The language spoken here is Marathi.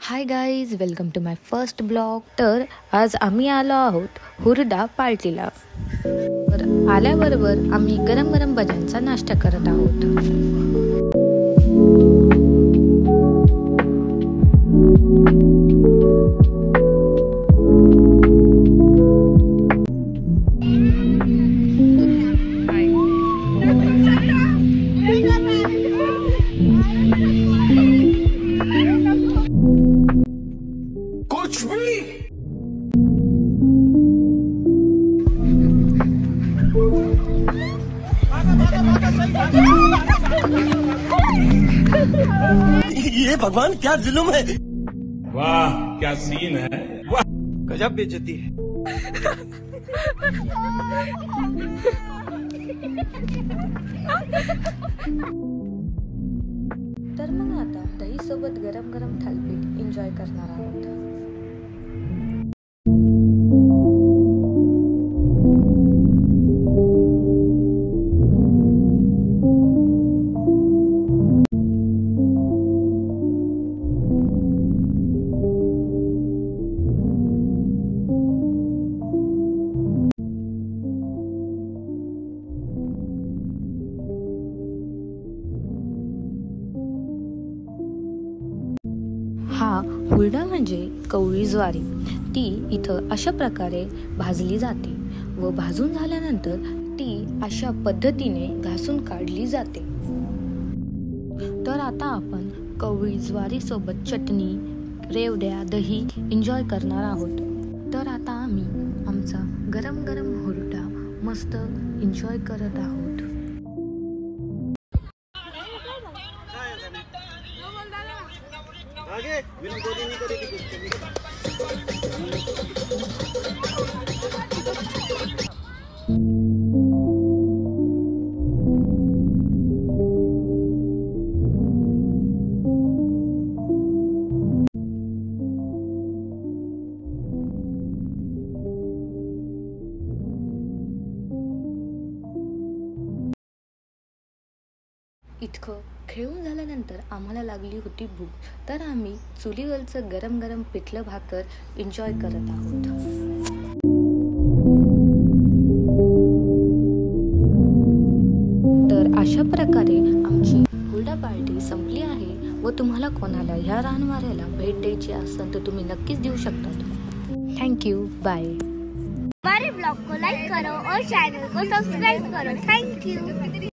High guys, welcome to my first blog. तर आज आम्ही आलो आहोत हुरडा पार्टीला. तर आल्याबरोबर आम्ही गरम गरम भज्यांचा नाश्ता करत आहोत. ये भगवान क्या जुल्म है। वाह क्या सीन है, वाह गजब बेइज्जती है। तर मग आता दही सोबत गरम गरम थालीपीठ एन्जॉय करणार आहोत. हा हुरडा म्हणजे कवळी ज्वारी. ती इथं अशा प्रकारे भाजली जाते व भाजून झाल्यानंतर ती अशा पद्धतीने घासून काढली जाते. तर आता आपण कवळी ज्वारी सोबत चटणी, रेवड्या, दही एन्जॉय करणार आहोत. तर आता आम्ही आमचा गरम गरम हुरडा मस्त एन्जॉय करत आहोत. आगे बिना गोदी नहीं करेगी। इतकं खेळून झाल्यानंतर आम्हाला लागली होती भूक. तर आम्ही चुलीवरचं गरम गरम पिठलं भाकर एन्जॉय करत आहोत. तर अशा प्रकारे आमची हुरडा पार्टी संपली आहे. व तुम्हाला कोणाला ह्या रानवाऱ्याला भेट द्यायची असेल तर तुम्ही नक्कीच देऊ शकता. Thank you, bye. हमारे ब्लॉग को लाइक करो और चैनल को सब्सक्राइब करो. Thank you.